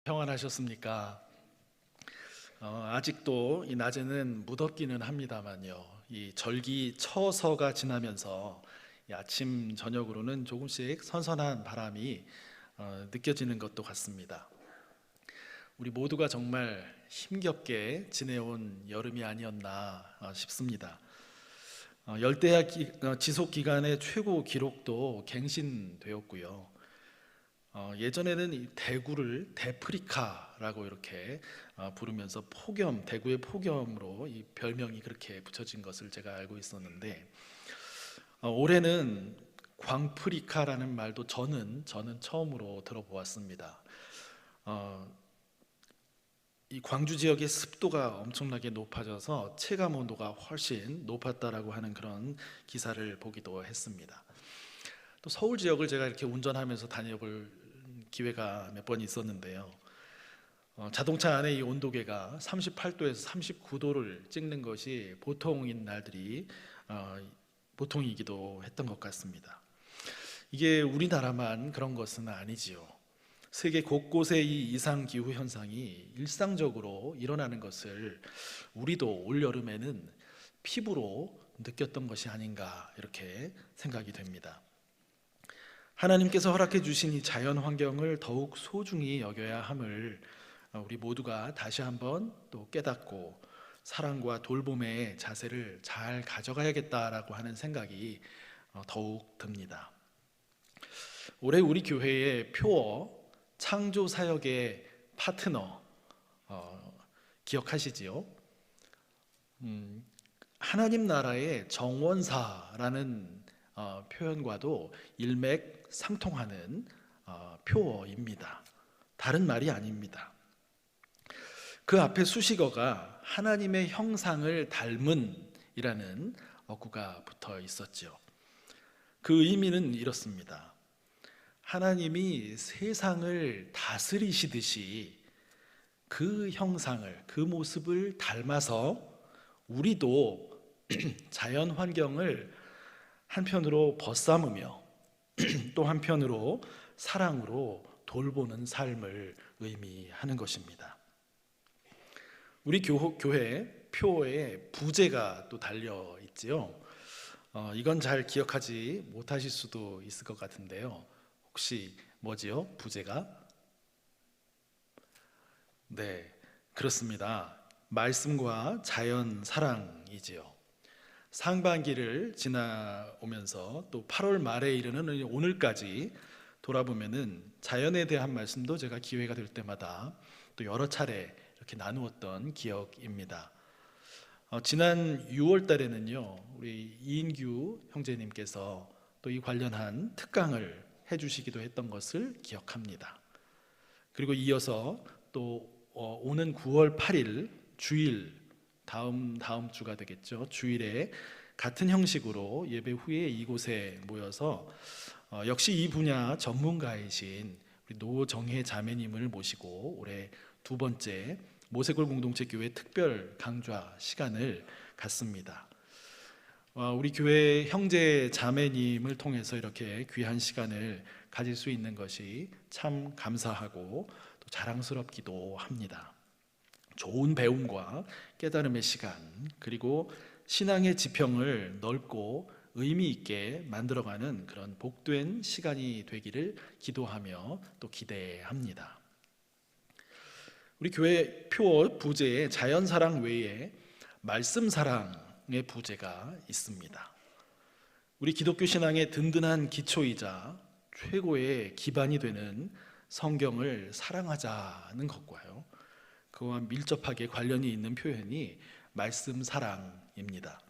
평안하셨습니까? 아직도 이 낮에는 무덥기는 합니다만요. 이 절기 처서가 지나면서 이 아침 저녁으로는 조금씩 선선한 바람이 느껴지는 것도 같습니다. 우리 모두가 정말 힘겹게 지내온 여름이 아니었나 싶습니다. 열대야 지속 기간의 최고 기록도 갱신되었고요. 예전에는 이 대구를 대프리카라고 이렇게 부르면서 폭염, 대구의 폭염으로 이 별명이 그렇게 붙여진 것을 제가 알고 있었는데, 올해는 광프리카라는 말도 저는 처음으로 들어보았습니다. 이 광주 지역의 습도가 엄청나게 높아져서 체감 온도가 훨씬 높았다라고 하는 그런 기사를 보기도 했습니다. 또 서울 지역을 제가 이렇게 운전하면서 다녀볼 기회가 몇 번 있었는데요. 자동차 안에 이 온도계가 38도에서 39도를 찍는 것이 보통인 날들이 보통이기도 했던 것 같습니다. 이게 우리나라만 그런 것은 아니지요. 세계 곳곳에 이 이상 기후 현상이 일상적으로 일어나는 것을 우리도 올 여름에는 피부로 느꼈던 것이 아닌가 이렇게 생각이 됩니다. 하나님께서 허락해 주신 이 자연 환경을 더욱 소중히 여겨야 함을 우리 모두가 다시 한번 또 깨닫고 사랑과 돌봄의 자세를 잘 가져가야겠다라고 하는 생각이 더욱 듭니다. 올해 우리 교회의 표어 창조 사역의 파트너 기억하시지요? 하나님 나라의 정원사라는 표현과도 일맥상통하는 표어입니다. 다른 말이 아닙니다. 그 앞에 수식어가 하나님의 형상을 닮은 이라는 어구가 붙어 있었죠. 그 의미는 이렇습니다. 하나님이 세상을 다스리시듯이 그 형상을, 그 모습을 닮아서 우리도 자연 환경을 한편으로 벗삼으며 또 한편으로 사랑으로 돌보는 삶을 의미하는 것입니다. 우리 교회 표어에 부제가 또 달려 있지요. 이건 잘 기억하지 못하실 수도 있을 것 같은데요. 혹시 뭐지요? 부제가? 네, 그렇습니다. 말씀과 자연 사랑이지요. 상반기를 지나오면서 또 8월 말에 이르는 오늘까지 돌아보면은 자연에 대한 말씀도 제가 기회가 될 때마다 또 여러 차례 이렇게 나누었던 기억입니다. 지난 6월 달에는요, 우리 이인규 형제님께서 또 이 관련한 특강을 해주시기도 했던 것을 기억합니다. 그리고 이어서 또 오는 9월 8일 주일 다음 주가 되겠죠. 주일에 같은 형식으로 예배 후에 이곳에 모여서 역시 이 분야 전문가이신 우리 노정혜 자매님을 모시고 올해 두 번째 모세골 공동체 교회 특별 강좌 시간을 갖습니다. 우리 교회 형제 자매님을 통해서 이렇게 귀한 시간을 가질 수 있는 것이 참 감사하고 또 자랑스럽기도 합니다. 좋은 배움과 깨달음의 시간, 그리고 신앙의 지평을 넓고 의미 있게 만들어가는 그런 복된 시간이 되기를 기도하며 또 기대합니다. 우리 교회 표어 부제에 자연사랑 외에 말씀사랑의 부제가 있습니다. 우리 기독교 신앙의 든든한 기초이자 최고의 기반이 되는 성경을 사랑하자는 것과요, 그와 밀접하게 관련이 있는 표현이 말씀 사랑입니다.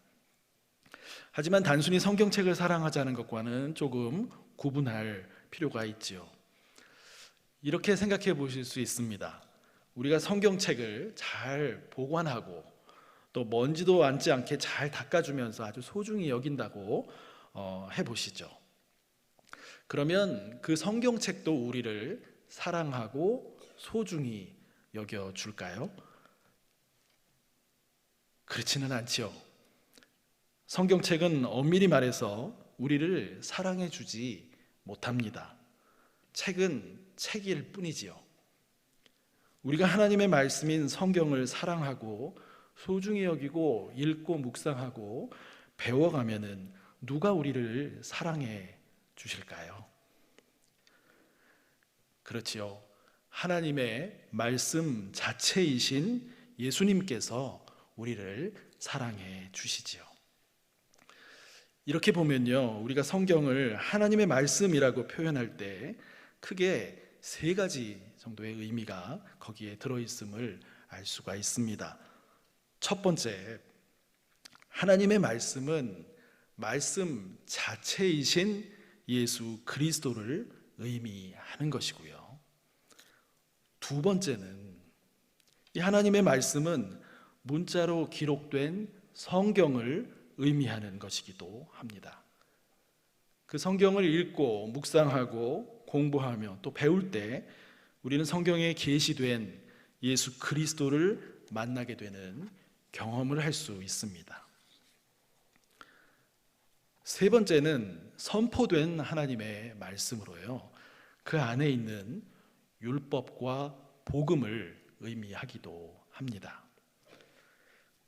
하지만 단순히 성경책을 사랑하자는 것과는 조금 구분할 필요가 있지요. 이렇게 생각해 보실 수 있습니다. 우리가 성경책을 잘 보관하고 또 먼지도 앉지 않게 잘 닦아주면서 아주 소중히 여긴다고 해보시죠. 그러면 그 성경책도 우리를 사랑하고 소중히 여겨줄까요? 그렇지는 않지요. 성경책은 엄밀히 말해서 우리를 사랑해주지 못합니다. 책은 책일 뿐이지요. 우리가 하나님의 말씀인 성경을 사랑하고 소중히 여기고 읽고 묵상하고 배워가면은 누가 우리를 사랑해 주실까요? 그렇지요. 하나님의 말씀 자체이신 예수님께서 우리를 사랑해 주시지요. 이렇게 보면요, 우리가 성경을 하나님의 말씀이라고 표현할 때 크게 세 가지 정도의 의미가 거기에 들어있음을 알 수가 있습니다. 첫 번째, 하나님의 말씀은 말씀 자체이신 예수 그리스도를 의미하는 것이고요. 두 번째는 이 하나님의 말씀은 문자로 기록된 성경을 의미하는 것이기도 합니다. 그 성경을 읽고 묵상하고 공부하며 또 배울 때 우리는 성경에 계시된 예수 그리스도를 만나게 되는 경험을 할 수 있습니다. 세 번째는 선포된 하나님의 말씀으로요, 그 안에 있는 율법과 복음을 의미하기도 합니다.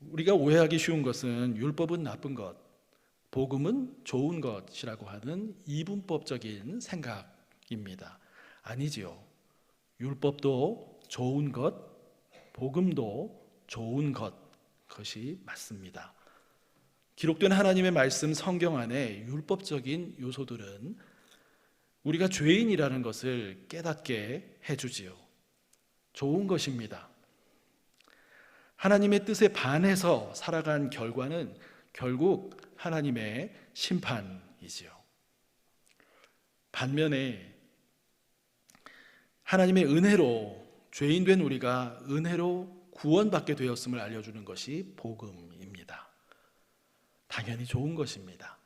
우리가 오해하기 쉬운 것은 율법은 나쁜 것, 복음은 좋은 것이라고 하는 이분법적인 생각입니다. 아니지요. 율법도 좋은 것, 복음도 좋은 것이 맞습니다. 기록된 하나님의 말씀 성경 안에 율법적인 요소들은 우리가 죄인이라는 것을 깨닫게 해주지요. 좋은 것입니다. 하나님의 뜻에 반해서 살아간 결과는 결국 하나님의 심판이지요. 반면에 하나님의 은혜로 죄인된 우리가 은혜로 구원받게 되었음을 알려주는 것이 복음입니다. 당연히 좋은 것입니다.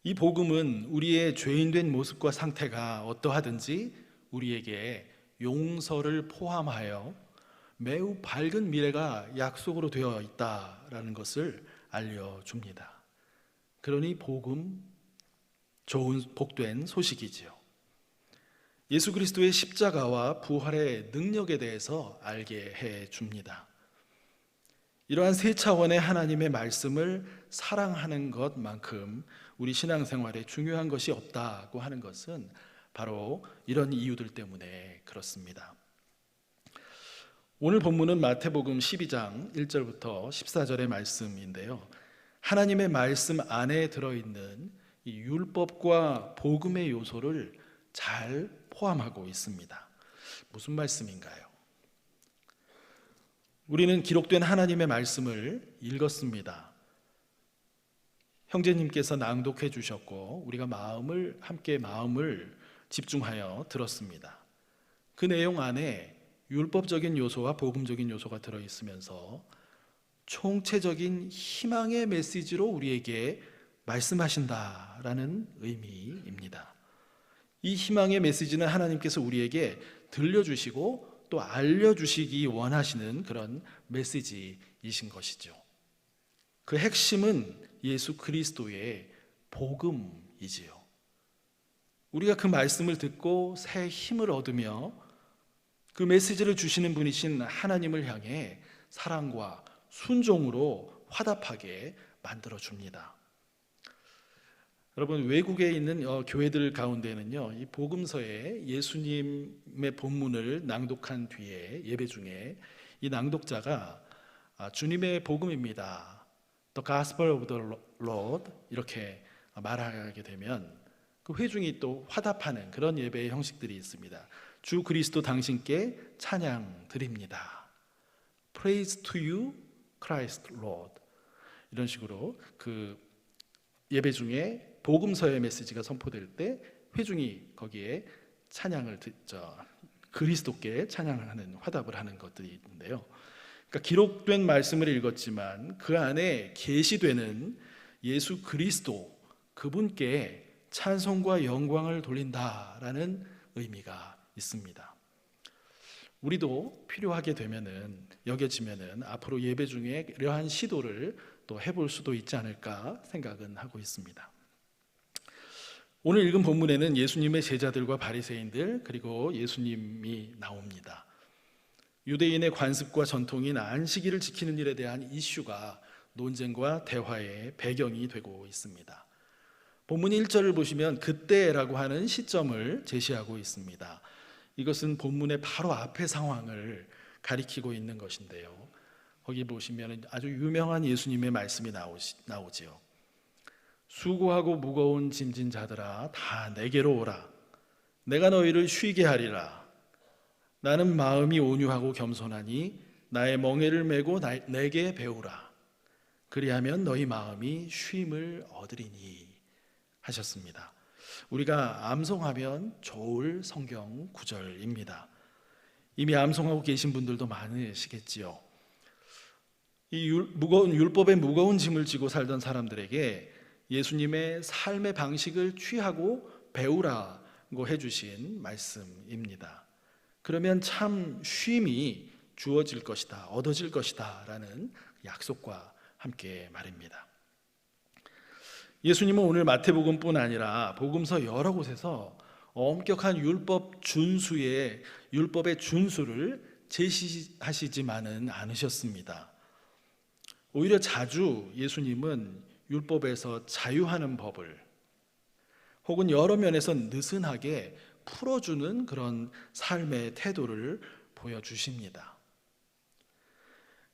이 복음은 우리의 죄인된 모습과 상태가 어떠하든지 우리에게 용서를 포함하여 매우 밝은 미래가 약속으로 되어 있다라는 것을 알려줍니다. 그러니 복음, 좋은 복된 소식이지요. 예수 그리스도의 십자가와 부활의 능력에 대해서 알게 해줍니다. 이러한 세 차원의 하나님의 말씀을 사랑하는 것만큼 우리 신앙생활에 중요한 것이 없다고 하는 것은 바로 이런 이유들 때문에 그렇습니다. 오늘 본문은 마태복음 12장 1절부터 14절의 말씀인데요, 하나님의 말씀 안에 들어있는 이 율법과 복음의 요소를 잘 포함하고 있습니다. 무슨 말씀인가요? 우리는 기록된 하나님의 말씀을 읽었습니다. 형제님께서 낭독해 주셨고 우리가 함께 마음을 집중하여 들었습니다. 그 내용 안에 율법적인 요소와 복음적인 요소가 들어있으면서 총체적인 희망의 메시지로 우리에게 말씀하신다라는 의미입니다. 이 희망의 메시지는 하나님께서 우리에게 들려주시고 또 알려주시기 원하시는 그런 메시지이신 것이죠. 그 핵심은 예수 그리스도의 복음이지요. 우리가 그 말씀을 듣고 새 힘을 얻으며 그 메시지를 주시는 분이신 하나님을 향해 사랑과 순종으로 화답하게 만들어줍니다. 여러분, 외국에 있는 교회들 가운데는요, 이 복음서에 예수님의 본문을 낭독한 뒤에 예배 중에 이 낭독자가 주님의 복음입니다, The Gospel of the Lord, 이렇게 말하게 되면 그 회중이 또 화답하는 그런 예배의 형식들이 있습니다. 주 그리스도 당신께 찬양 드립니다, Praise to you, Christ Lord. 이런 식으로 그 예배 중에 복음서의 메시지가 선포될 때 회중이 거기에 찬양을 그리스도께 찬양을 하는, 화답을 하는 것들이 있는데요. 그러니까 기록된 말씀을 읽었지만 그 안에 계시되는 예수 그리스도, 그분께 찬송과 영광을 돌린다라는 의미가 있습니다. 우리도 필요하게 되면은, 여겨지면은 앞으로 예배 중에 이러한 시도를 또 해볼 수도 있지 않을까 생각은 하고 있습니다. 오늘 읽은 본문에는 예수님의 제자들과 바리새인들 그리고 예수님이 나옵니다. 유대인의 관습과 전통인 안식일을 지키는 일에 대한 이슈가 논쟁과 대화의 배경이 되고 있습니다. 본문 1절을 보시면 그때라고 하는 시점을 제시하고 있습니다. 이것은 본문의 바로 앞의 상황을 가리키고 있는 것인데요. 거기 보시면 아주 유명한 예수님의 말씀이 나오지요. 수고하고 무거운 짐진 자들아 다 내게로 오라. 내가 너희를 쉬게 하리라. 나는 마음이 온유하고 겸손하니 나의 멍에를 메고 내게 배우라. 그리하면 너희 마음이 쉼을 얻으리니 하셨습니다. 우리가 암송하면 좋을 성경 구절입니다. 이미 암송하고 계신 분들도 많으시겠지요. 이 율법의 무거운 짐을 지고 살던 사람들에게 예수님의 삶의 방식을 취하고 배우라고 해주신 말씀입니다. 그러면 참 쉼이 주어질 것이다, 얻어질 것이다 라는 약속과 함께 말입니다. 예수님은 오늘 마태복음뿐 아니라 복음서 여러 곳에서 엄격한 율법의 준수를 제시하시지만은 않으셨습니다. 오히려 자주 예수님은 율법에서 자유하는 법을 혹은 여러 면에서 느슨하게 풀어주는 그런 삶의 태도를 보여주십니다.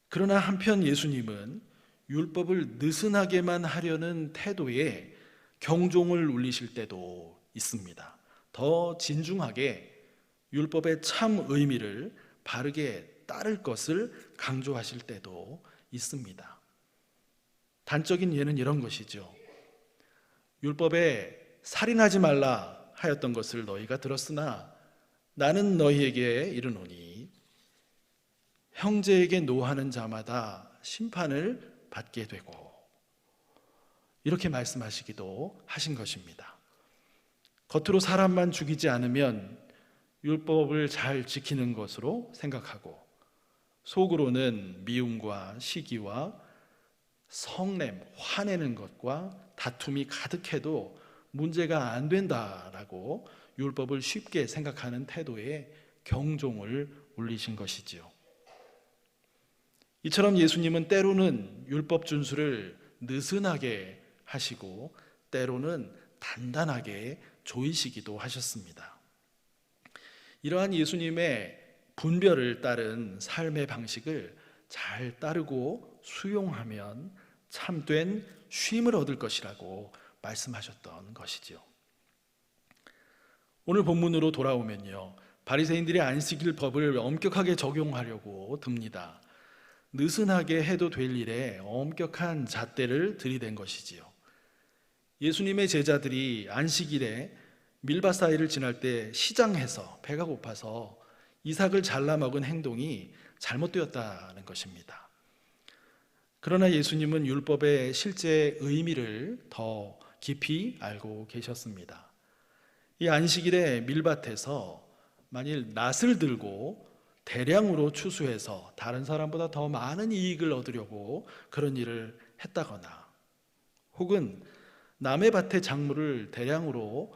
그러나 한편 예수님은 율법을 느슨하게만 하려는 태도에 경종을 울리실 때도 있습니다. 더 진중하게 율법의 참 의미를 바르게 따를 것을 강조하실 때도 있습니다. 단적인 예는 이런 것이죠. 율법에 살인하지 말라 하였던 것을 너희가 들었으나 나는 너희에게 이르노니 형제에게 노하는 자마다 심판을 받게 되고, 이렇게 말씀하시기도 하신 것입니다. 겉으로 사람만 죽이지 않으면 율법을 잘 지키는 것으로 생각하고 속으로는 미움과 시기와 성냄, 화내는 것과 다툼이 가득해도 문제가 안 된다라고 율법을 쉽게 생각하는 태도에 경종을 울리신 것이지요. 이처럼 예수님은 때로는 율법 준수를 느슨하게 하시고 때로는 단단하게 조이시기도 하셨습니다. 이러한 예수님의 분별을 따른 삶의 방식을 잘 따르고 수용하면 참된 쉼을 얻을 것이라고 말씀하셨던 것이지요. 오늘 본문으로 돌아오면요, 바리새인들이 안식일 법을 엄격하게 적용하려고 듭니다. 느슨하게 해도 될 일에 엄격한 잣대를 들이댄 것이지요. 예수님의 제자들이 안식일에 밀밭 사이를 지날 때 시장에서 배가 고파서 이삭을 잘라 먹은 행동이 잘못되었다는 것입니다. 그러나 예수님은 율법의 실제 의미를 더 깊이 알고 계셨습니다. 이 안식일에 밀밭에서 만일 낫을 들고 대량으로 추수해서 다른 사람보다 더 많은 이익을 얻으려고 그런 일을 했다거나 혹은 남의 밭의 작물을 대량으로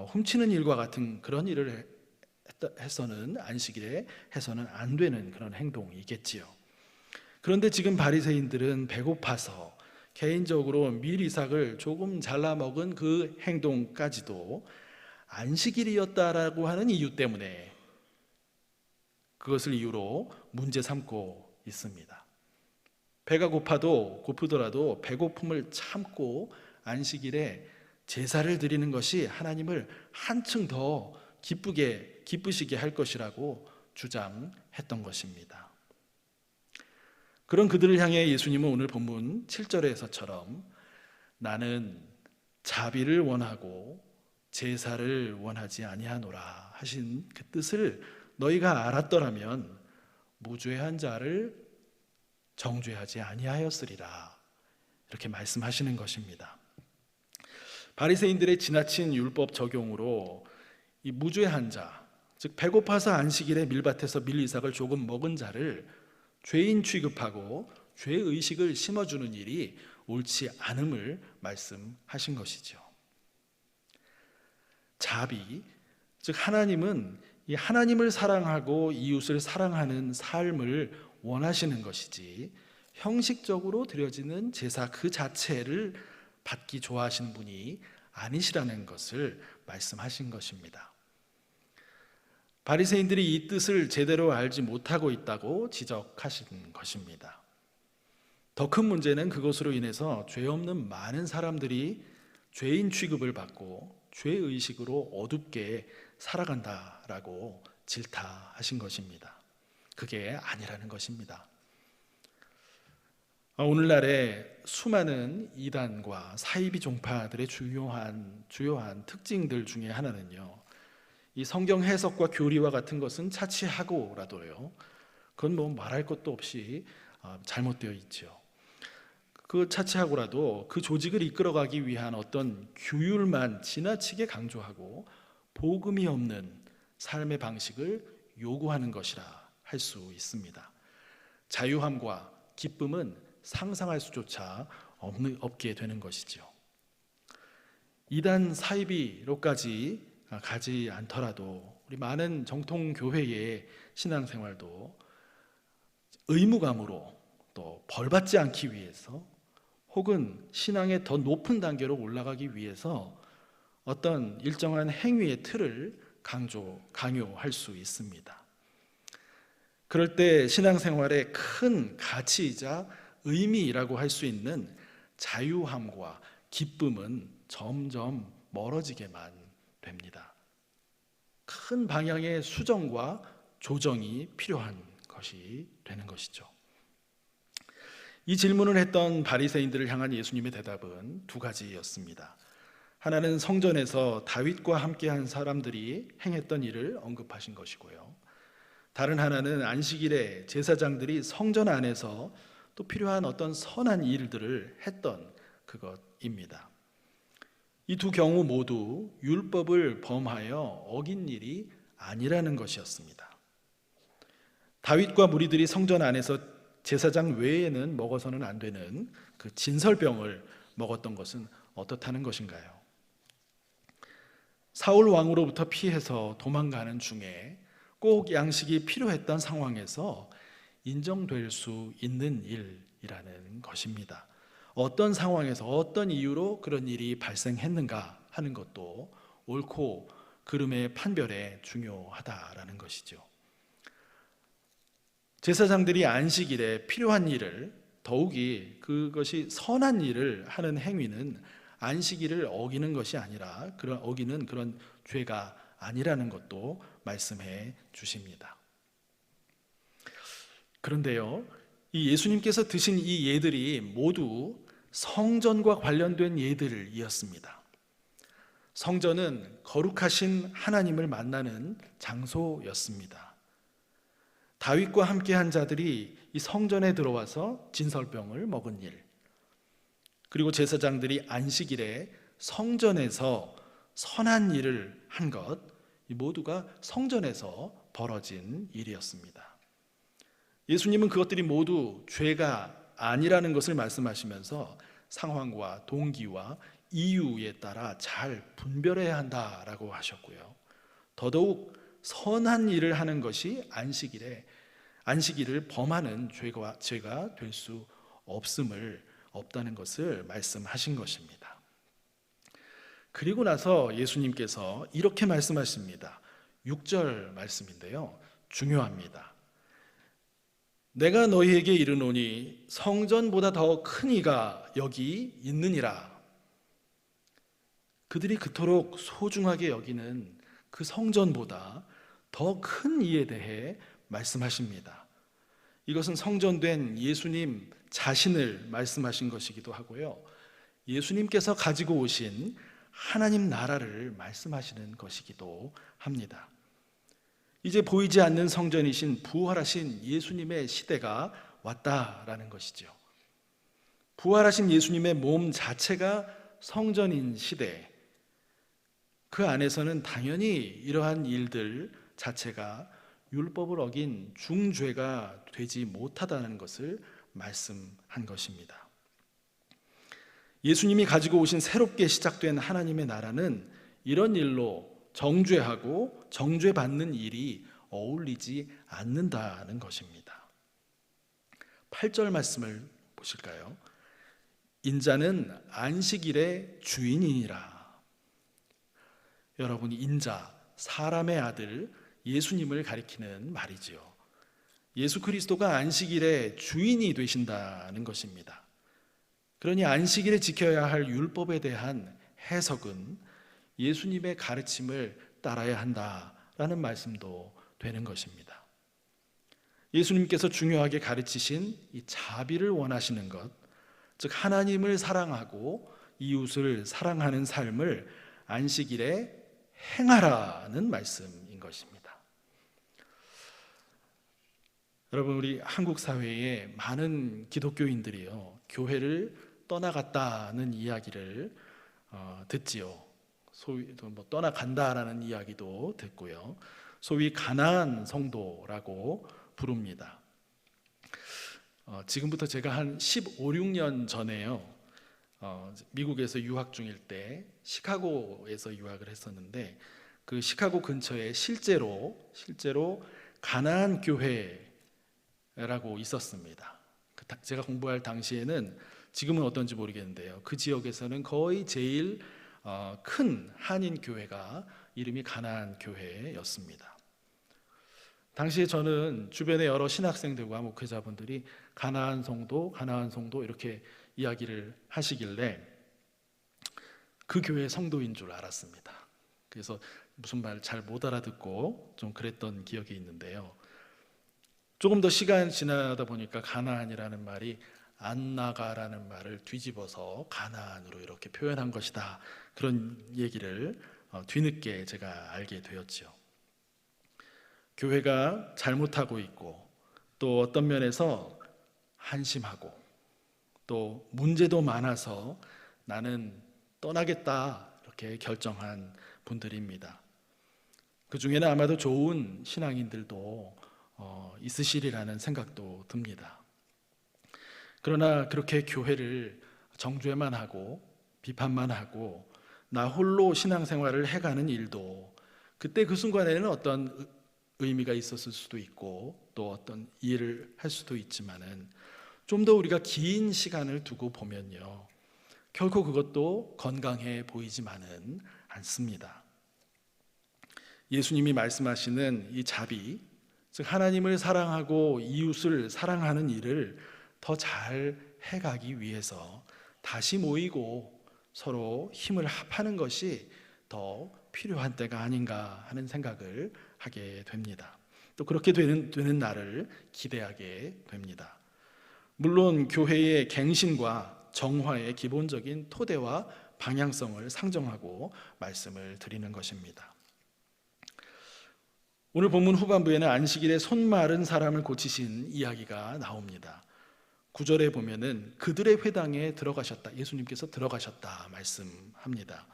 훔치는 일과 같은 그런 일을 해서는 안식일에 해서는 안 되는 그런 행동이겠지요. 그런데 지금 바리새인들은 배고파서 개인적으로 밀 이삭을 조금 잘라 먹은 그 행동까지도 안식일이었다라고 하는 이유 때문에 그것을 이유로 문제 삼고 있습니다. 배가 고프더라도 배고픔을 참고 안식일에 제사를 드리는 것이 하나님을 한층 더 기쁘시게 할 것이라고 주장했던 것입니다. 그런 그들을 향해 예수님은 오늘 본문 7절에서처럼 나는 자비를 원하고 제사를 원하지 아니하노라 하신 그 뜻을 너희가 알았더라면 무죄한 자를 정죄하지 아니하였으리라, 이렇게 말씀하시는 것입니다. 바리새인들의 지나친 율법 적용으로 이 무죄한 자, 즉 배고파서 안식일에 밀밭에서 밀 이삭을 조금 먹은 자를 죄인 취급하고 죄의식을 심어주는 일이 옳지 않음을 말씀하신 것이죠. 자비, 즉 하나님은 이 하나님을 사랑하고 이웃을 사랑하는 삶을 원하시는 것이지 형식적으로 드려지는 제사 그 자체를 받기 좋아하시는 분이 아니시라는 것을 말씀하신 것입니다. 바리새인들이 이 뜻을 제대로 알지 못하고 있다고 지적하신 것입니다. 더 큰 문제는 그것으로 인해서 죄 없는 많은 사람들이 죄인 취급을 받고 죄의식으로 어둡게 살아간다라고 질타하신 것입니다. 그게 아니라는 것입니다. 오늘날의 수많은 이단과 사이비 종파들의 주요한 특징들 중에 하나는요, 이 성경 해석과 교리와 같은 것은 차치하고라도요, 그건 뭐 말할 것도 없이 잘못되어 있죠. 그 차치하고라도 그 조직을 이끌어가기 위한 어떤 규율만 지나치게 강조하고 복음이 없는 삶의 방식을 요구하는 것이라 할 수 있습니다. 자유함과 기쁨은 상상할 수조차 없게 되는 것이죠. 이단 사이비로까지 가지 않더라도 우리 많은 정통교회의 신앙생활도 의무감으로 또 벌받지 않기 위해서 혹은 신앙의 더 높은 단계로 올라가기 위해서 어떤 일정한 행위의 틀을 강요할 수 있습니다. 그럴 때 신앙생활의 큰 가치이자 의미라고 할 수 있는 자유함과 기쁨은 점점 멀어지게만 됩니다. 큰 방향의 수정과 조정이 필요한 것이 되는 것이죠. 이 질문을 했던 바리새인들을 향한 예수님의 대답은 두 가지였습니다. 하나는 성전에서 다윗과 함께한 사람들이 행했던 일을 언급하신 것이고요. 다른 하나는 안식일에 제사장들이 성전 안에서 또 필요한 어떤 선한 일들을 했던 그것입니다. 이 두 경우 모두 율법을 범하여 어긴 일이 아니라는 것이었습니다. 다윗과 무리들이 성전 안에서 제사장 외에는 먹어서는 안 되는 그 진설병을 먹었던 것은 어떻다는 것인가요? 사울 왕으로부터 피해서 도망가는 중에 꼭 양식이 필요했던 상황에서 인정될 수 있는 일이라는 것입니다. 어떤 상황에서 어떤 이유로 그런 일이 발생했는가 하는 것도 옳고 그름의 판별에 중요하다라는 것이죠. 제사장들이 안식일에 필요한 일을, 더욱이 그것이 선한 일을 하는 행위는 안식일을 어기는 것이 아니라 어기는 그런 죄가 아니라는 것도 말씀해 주십니다. 그런데요, 이 예수님께서 드신 이 예들이 모두 성전과 관련된 예들이었습니다. 성전은 거룩하신 하나님을 만나는 장소였습니다. 다윗과 함께한 자들이 이 성전에 들어와서 진설병을 먹은 일, 그리고 제사장들이 안식일에 성전에서 선한 일을 한 것, 이 모두가 성전에서 벌어진 일이었습니다. 예수님은 그것들이 모두 죄가 아니라는 것을 말씀하시면서 상황과 동기와 이유에 따라 잘 분별해야 한다라고 하셨고요. 더더욱 선한 일을 하는 것이 안식일을 범하는 죄가 될 수 없다는 것을 말씀하신 것입니다. 그리고 나서 예수님께서 이렇게 말씀하십니다. 6절 말씀인데요, 중요합니다. 내가 너희에게 이르노니 성전보다 더 큰 이가 여기 있느니라. 그들이 그토록 소중하게 여기는 그 성전보다 더 큰 이에 대해 말씀하십니다. 이것은 성전된 예수님 자신을 말씀하신 것이기도 하고요, 예수님께서 가지고 오신 하나님 나라를 말씀하시는 것이기도 합니다. 이제 보이지 않는 성전이신 부활하신 예수님의 시대가 왔다라는 것이죠. 부활하신 예수님의 몸 자체가 성전인 시대, 그 안에서는 당연히 이러한 일들 자체가 율법을 어긴 중죄가 되지 못하다는 것을 말씀한 것입니다. 예수님이 가지고 오신 새롭게 시작된 하나님의 나라는 이런 일로 정죄하고 정죄받는 일이 어울리지 않는다는 것입니다. 8절 말씀을 보실까요? 인자는 안식일의 주인이니라. 여러분, 인자, 사람의 아들 예수님을 가리키는 말이지요. 예수 그리스도가 안식일의 주인이 되신다는 것입니다. 그러니 안식일에 지켜야 할 율법에 대한 해석은 예수님의 가르침을 따라야 한다라는 말씀도 되는 것입니다. 예수님께서 중요하게 가르치신 이 자비를 원하시는 것, 즉 하나님을 사랑하고 이웃을 사랑하는 삶을 안식일에 행하라는 말씀인 것입니다. 여러분, 우리 한국 사회에 많은 기독교인들이요, 교회를 떠나갔다는 이야기를 듣지요. 소위 떠나간다라는 이야기도 듣고요. 소위 가나안 성도라고 부릅니다. 지금부터 제가 한 15, 16년 전에요, 미국에서 유학 중일 때 시카고에서 유학을 했었는데, 그 시카고 근처에 실제로 가나안 교회라고 있었습니다. 제가 공부할 당시에는, 지금은 어떤지 모르겠는데요, 그 지역에서는 거의 제일 큰 한인 교회가 이름이 가나안 교회였습니다. 당시에 저는 주변의 여러 신학생들과 목회자분들이 가나안 성도 이렇게 이야기를 하시길래 그 교회 성도인 줄 알았습니다. 그래서 무슨 말 잘 못 알아듣고 좀 그랬던 기억이 있는데요. 조금 더 시간이 지나다 보니까 가나안이라는 말이 안나가라는 말을 뒤집어서 가나안으로 이렇게 표현한 것이다, 그런 얘기를 뒤늦게 제가 알게 되었죠. 교회가 잘못하고 있고, 또 어떤 면에서 한심하고, 또 문제도 많아서 나는 떠나겠다 이렇게 결정한 분들입니다. 그 중에는 아마도 좋은 신앙인들도 있으시리라는 생각도 듭니다. 그러나 그렇게 교회를 정죄만 하고 비판만 하고 나 홀로 신앙생활을 해가는 일도, 그때 그 순간에는 어떤 의미가 있었을 수도 있고 또 어떤 이해를 할 수도 있지만은, 좀 더 우리가 긴 시간을 두고 보면요, 결코 그것도 건강해 보이지만은 않습니다. 예수님이 말씀하시는 이 자비, 즉 하나님을 사랑하고 이웃을 사랑하는 일을 더 잘 해가기 위해서 다시 모이고 서로 힘을 합하는 것이 더 필요한 때가 아닌가 하는 생각을 하게 됩니다. 또 그렇게 되는 날을 기대하게 됩니다. 물론 교회의 갱신과 정화의 기본적인 토대와 방향성을 상정하고 말씀을 드리는 것입니다. 오늘 본문 후반부에는 안식일에 손 마른 사람을 고치신 이야기가 나옵니다. 9절에 보면은 그들의 회당에 들어가셨다, 예수님께서 들어가셨다 말씀합니다.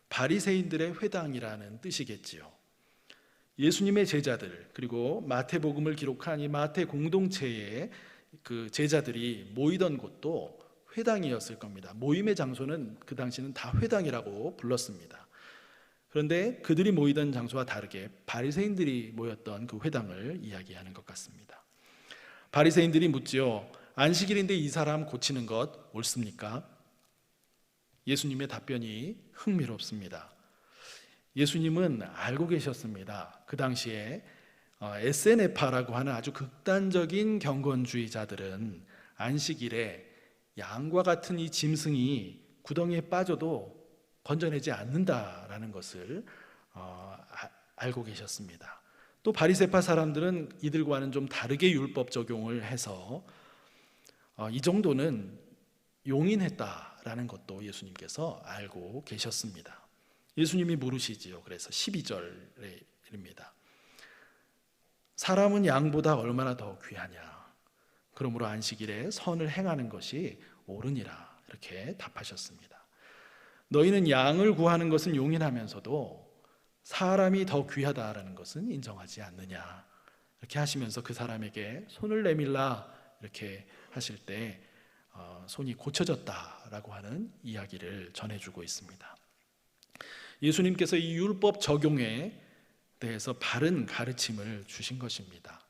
바리새인들의 회당이라는 뜻이겠지요. 예수님의 제자들, 그리고 마태복음을 기록한 이 마태 공동체의 그 제자들이 모이던 곳도 회당이었을 겁니다. 모임의 장소는 그 당시는 다 회당이라고 불렀습니다. 그런데 그들이 모이던 장소와 다르게 바리새인들이 모였던 그 회당을 이야기하는 것 같습니다. 바리새인들이 묻지요. 안식일인데 이 사람 고치는 것 옳습니까? 예수님의 답변이 흥미롭습니다. 예수님은 알고 계셨습니다. 그 당시에 에세네파라고 하는 아주 극단적인 경건주의자들은 안식일에 양과 같은 이 짐승이 구덩이에 빠져도 건져내지 않는다라는 것을 알고 계셨습니다. 또 바리새파 사람들은 이들과는 좀 다르게 율법 적용을 해서 이 정도는 용인했다라는 것도 예수님께서 알고 계셨습니다. 예수님이 물으시지요. 그래서 12절입니다. 사람은 양보다 얼마나 더 귀하냐? 그러므로 안식일에 선을 행하는 것이 옳으니라, 이렇게 답하셨습니다. 너희는 양을 구하는 것은 용인하면서도 사람이 더 귀하다라는 것은 인정하지 않느냐, 이렇게 하시면서 그 사람에게 손을 내밀라 이렇게 하실 때 손이 고쳐졌다라고 하는 이야기를 전해주고 있습니다. 예수님께서 이 율법 적용에 대해서 바른 가르침을 주신 것입니다.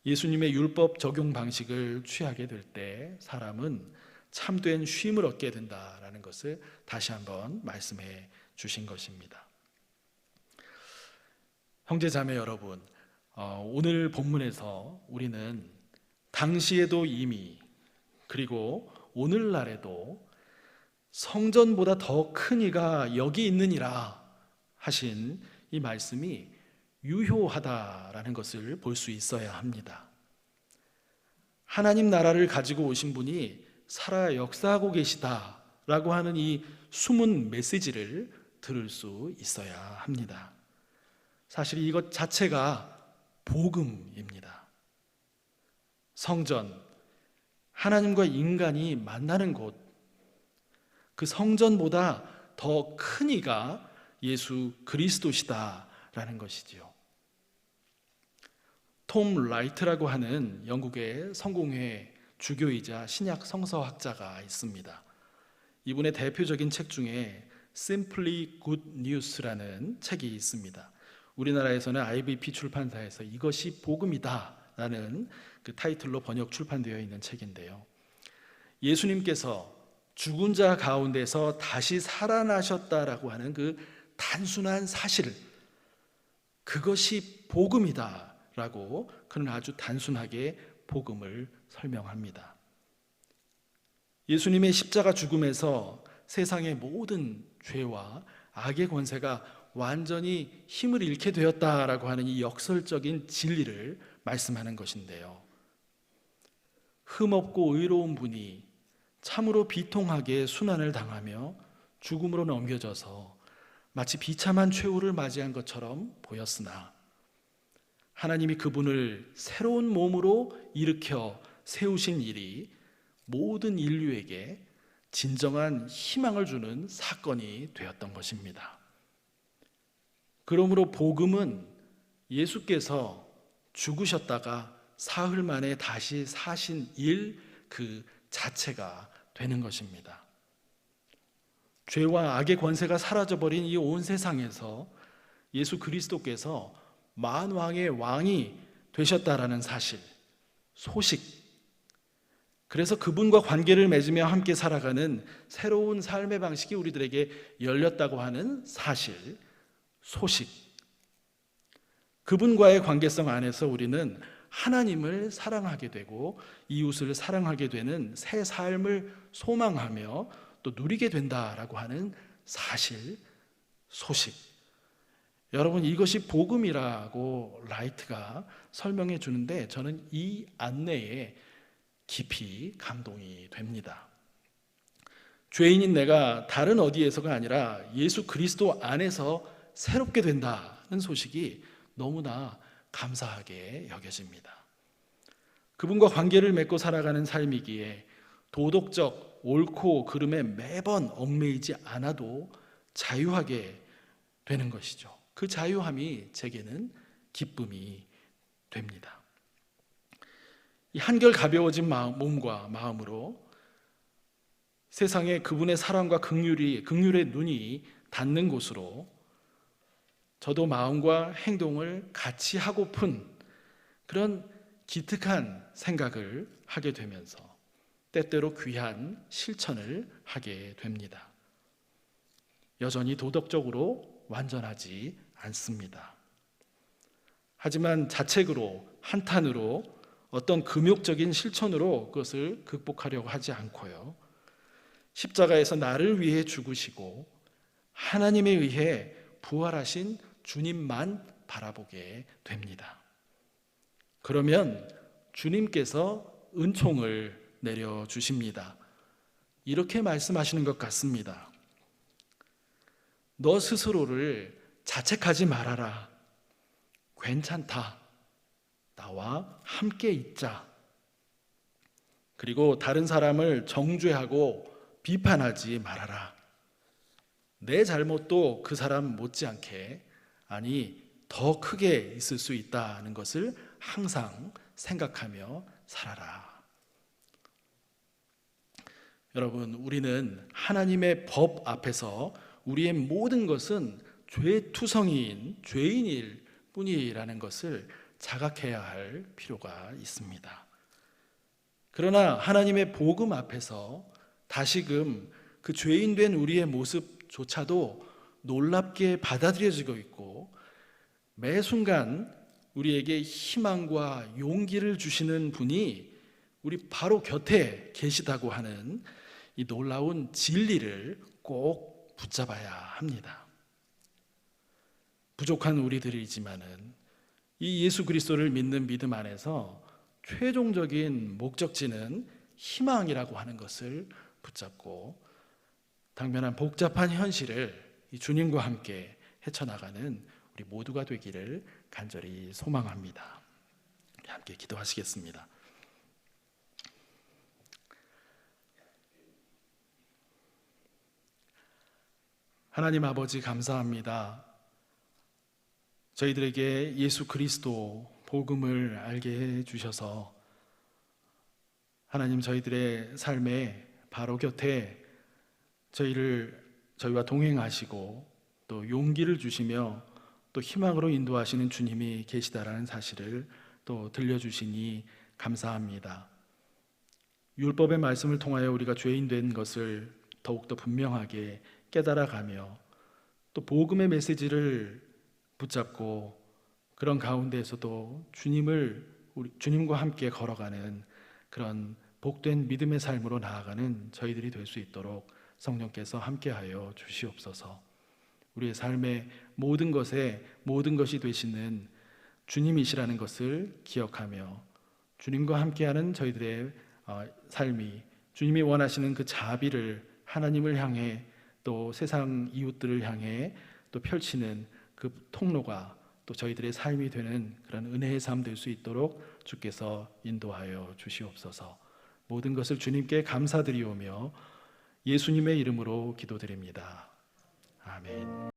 예수님의 율법 적용 방식을 취하게 될 때 사람은 참된 쉼을 얻게 된다라는 것을 다시 한번 말씀해 주신 것입니다. 형제자매 여러분, 오늘 본문에서 우리는 당시에도 이미 그리고 오늘날에도 성전보다 더 큰 이가 여기 있느니라 하신 이 말씀이 유효하다라는 것을 볼 수 있어야 합니다. 하나님 나라를 가지고 오신 분이 살아 역사하고 계시다라고 하는 이 숨은 메시지를 들을 수 있어야 합니다. 사실 이것 자체가 복음입니다. 성전, 하나님과 인간이 만나는 곳, 그 성전보다 더 큰 이가 예수 그리스도시다라는 것이지요. 톰 라이트라고 하는 영국의 성공회 주교이자 신약 성서학자가 있습니다. 이분의 대표적인 책 중에 Simply Good News라는 책이 있습니다. 우리나라에서는 IBP 출판사에서 이것이 복음이다 라는 그 타이틀로 번역 출판되어 있는 책인데요, 예수님께서 죽은 자 가운데서 다시 살아나셨다라고 하는 그 단순한 사실, 그것이 복음이다 라고 그는 아주 단순하게 복음을 설명합니다. 예수님의 십자가 죽음에서 세상의 모든 죄와 악의 권세가 완전히 힘을 잃게 되었다라고 하는 이 역설적인 진리를 말씀하는 것인데요, 흠없고 의로운 분이 참으로 비통하게 순환을 당하며 죽음으로 넘겨져서 마치 비참한 최후를 맞이한 것처럼 보였으나 하나님이 그분을 새로운 몸으로 일으켜 세우신 일이 모든 인류에게 진정한 희망을 주는 사건이 되었던 것입니다. 그러므로 복음은 예수께서 죽으셨다가 사흘 만에 다시 사신 일 그 자체가 되는 것입니다. 죄와 악의 권세가 사라져버린 이 온 세상에서 예수 그리스도께서 만왕의 왕이 되셨다라는 사실, 소식, 그래서 그분과 관계를 맺으며 함께 살아가는 새로운 삶의 방식이 우리들에게 열렸다고 하는 사실, 소식, 그분과의 관계성 안에서 우리는 하나님을 사랑하게 되고 이웃을 사랑하게 되는 새 삶을 소망하며 또 누리게 된다라고 하는 사실, 소식. 여러분, 이것이 복음이라고 라이트가 설명해 주는데 저는 이 안내에 깊이 감동이 됩니다. 죄인인 내가 다른 어디에서가 아니라 예수 그리스도 안에서 새롭게 된다는 소식이 너무나 감사하게 여겨집니다. 그분과 관계를 맺고 살아가는 삶이기에 도덕적 옳고 그름에 매번 얽매이지 않아도 자유하게 되는 것이죠. 그 자유함이 제게는 기쁨이 됩니다. 이 한결 가벼워진 몸과 마음으로 세상에 그분의 사랑과 긍휼의 눈이 닿는 곳으로 저도 마음과 행동을 같이 하고픈 그런 기특한 생각을 하게 되면서 때때로 귀한 실천을 하게 됩니다. 여전히 도덕적으로 완전하지 않습니다. 하지만 자책으로, 한탄으로, 어떤 금욕적인 실천으로 그것을 극복하려고 하지 않고요, 십자가에서 나를 위해 죽으시고 하나님에 의해 부활하신 주님만 바라보게 됩니다. 그러면 주님께서 은총을 내려주십니다. 이렇게 말씀하시는 것 같습니다. 너 스스로를 자책하지 말아라. 괜찮다. 나와 함께 있자. 그리고 다른 사람을 정죄하고 비판하지 말아라. 내 잘못도 그 사람 못지않게, 아니 더 크게 있을 수 있다는 것을 항상 생각하며 살아라. 여러분, 우리는 하나님의 법 앞에서 우리의 모든 것은 죄투성이인 죄인일 뿐이라는 것을 자각해야 할 필요가 있습니다. 그러나 하나님의 복음 앞에서 다시금 그 죄인된 우리의 모습조차도 놀랍게 받아들여지고 있고 매 순간 우리에게 희망과 용기를 주시는 분이 우리 바로 곁에 계시다고 하는 이 놀라운 진리를 꼭 붙잡아야 합니다. 부족한 우리들이지만은 이 예수 그리스도를 믿는 믿음 안에서 최종적인 목적지는 희망이라고 하는 것을 붙잡고 당면한 복잡한 현실을 이 주님과 함께 헤쳐나가는 우리 모두가 되기를 간절히 소망합니다. 함께 기도하시겠습니다. 하나님 아버지 감사합니다. 저희들에게 예수 그리스도 복음을 알게 해 주셔서 하나님 저희들의 삶에 바로 곁에 저희와 동행하시고 또 용기를 주시며 또 희망으로 인도하시는 주님이 계시다라는 사실을 또 들려주시니 감사합니다. 율법의 말씀을 통하여 우리가 죄인 된 것을 더욱더 분명하게 깨달아가며 또 복음의 메시지를 붙잡고 그런 가운데에서도 주님과 함께 걸어가는 그런 복된 믿음의 삶으로 나아가는 저희들이 될 수 있도록 성령께서 함께하여 주시옵소서. 우리의 삶의 모든 것이 되시는 주님이시라는 것을 기억하며 주님과 함께하는 저희들의 삶이 주님이 원하시는 그 자비를 하나님을 향해 또 세상 이웃들을 향해 또 펼치는 그 통로가 또 저희들의 삶이 되는 그런 은혜의 삶 될 수 있도록 주께서 인도하여 주시옵소서. 모든 것을 주님께 감사드리오며 예수님의 이름으로 기도드립니다. 아멘.